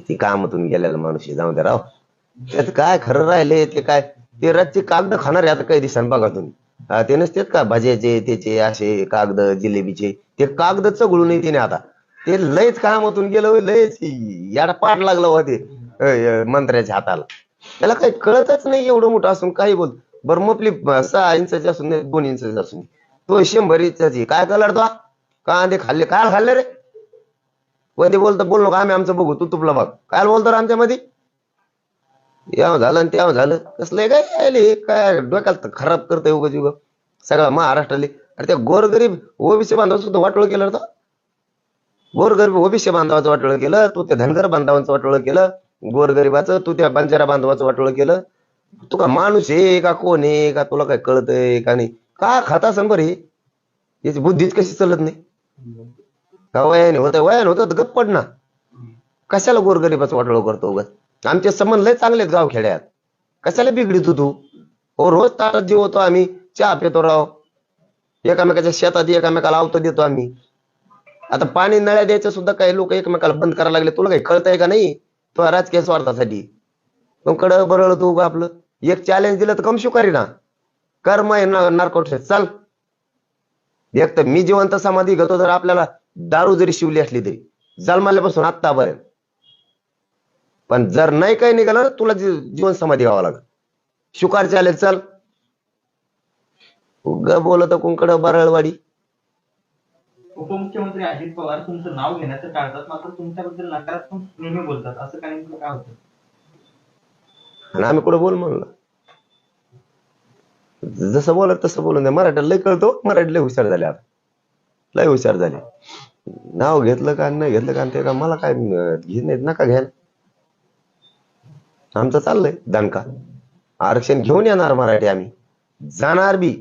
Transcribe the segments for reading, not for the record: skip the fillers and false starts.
ती कामातून गेलेला माणूस जाऊ दे राव. त्यात काय खरं राहिले ते काय, ते रातचे कागद खाणार आहे आता काही दिवसांनी बघा तुम्ही. ते नसतेत का भाज्याचे त्याचे असे कागद जिलेबीचे, ते कागद चघळून येते ना आता. ते लयच कामातून गेलं होय, लयच याला पाठ लागलं होते मंत्र्याच्या हाताला. त्याला काही कळतच नाही, एवढं मोठं असून काही बोल. बरं मोपली 6 इंचाची असून 2 इंचाची असून तो 100 इंचाची काय कलर तो कांदे खाल्ले काय खाल्ले रे. मध्ये बोलतो बोल नको, आम्ही आमचं बघू, तू तुपला बघ. काय बोलतो रे आमच्यामध्ये, याव झालं आणि त्याव झालं. कसलं काय काय डोक्याला खराब करतोय उगाच उग सगळा महाराष्ट्राले. अरे त्या गोरगरीब ओबीसी बांधव सुद्धा वाटोळ केलं होतं. गोरगरीब ओबीसी बांधवाचं वाटोळ केलं तू, त्या धनगर बांधवांचं वाटोळ केलं, गोरगरिबाचं तू त्या बंजारा बांधवाचं वाटोळ केलं. तू का माणूस आहे का कोण आहे का, तुला काय कळतंय का नाही. का खाता संबर हे, याची बुद्धीच कशी चालत नाही. का वयाने होतं गप्प पड ना. कशाला गोरगरिबाचं वाटोळ करतो उगाच. आमचे संबंध लय चांगले आहेत गाव खेड्यात, कशाला बिघडितो तू. हो रोज ताटात जेवतो आम्ही, चहा पितो राव, एकामेकाच्या शेतात एकामेकाला आवतो देतो आम्ही. आता पाणी नळ्या द्यायचं सुद्धा काही लोक एकमेकाला बंद करायला लागले. तुला काही कळतंय का नाही, तो राजकीय स्वार्थासाठी. मग कडं बरळ तू आपलं एक चॅलेंज दिलं तर कम शुकारी ना, कर्म आहे नार्कोट चाल. एक तर मी जिवंत समाधी घेतो, जर आपल्याला दारू जरी शिवली असली तरी जन्मल्यापासून आत्तापर्यंत. पण जर नाही काही निघालं तुला जीवन समाधी घ्यावं लागेल. शुकार चालेल चल. उग बोलत कुंकड बरळवाडी. उपमुख्यमंत्री अजित पवार तुमचं नाव घेण्याचं टाळतात, मात्र तुमच्याबद्दल नकारात्मक नेहमी बोलतात, असं काय काय होतं. आणि आम्ही कुठं बोल म्हणलं, जसं बोलत तसं बोलून द्या. मराठीला लय कळतो, मराठी लय हुशार झाले आता, लय हुशार झाले. नाव घेतलं का नाही घेतलं का ते का मला काय घेत नाहीत, नका घ्या. आमचं चाललंय दणका, आरक्षण घेऊन येणार मराठी आम्ही, जाणार बी.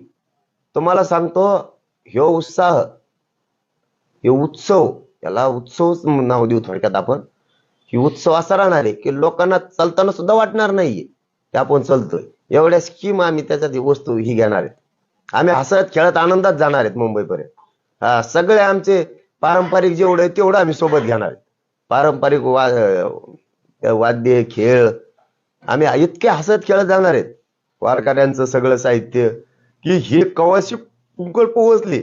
तुम्हाला सांगतो ह्यो उत्साह, हे उत्सव, याला उत्सवच नाव देऊ थोडक्यात आपण. ही उत्सव असा राहणार आहे की लोकांना चालताना सुद्धा वाटणार नाहीये की आपण चालतोय. एवढ्या स्कीम आम्ही त्याच्यात वस्तू ही घेणार आहेत. आम्ही हसत खेळत आनंदात जाणार आहेत मुंबईपर्यंत. हा सगळे आमचे पारंपरिक जेवढं आहे तेवढं आम्ही सोबत घेणार आहेत. पारंपरिक वाद्य खेळ आम्ही इतके हसत खेळत जाणार आहेत. वारकऱ्यांचं सगळं साहित्य की हे कवाशी कुंकड पोहोचले,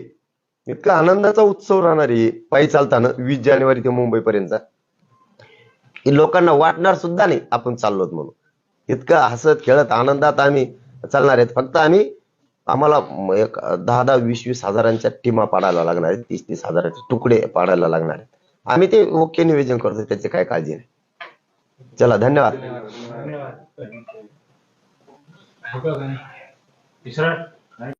इतका आनंदाचा उत्सव राहणार आहे पायी चालताना 20 जानेवारी ते मुंबईपर्यंतचा, की लोकांना वाटणार सुद्धा नाही आपण चाललोत म्हणून. इतकं हसत खेळत आनंदात आम्ही चालणार आहेत. फक्त आम्हाला एक 10-10, 20-20 हजारांच्या टीमा पाडायला लागणार आहेत, 30-30 हजाराचे तुकडे पाडायला लागणार आहेत. आम्ही ते ओके नियोजन करतो, त्याची काय काळजी नाही. चला धन्यवाद. धन्यवाद.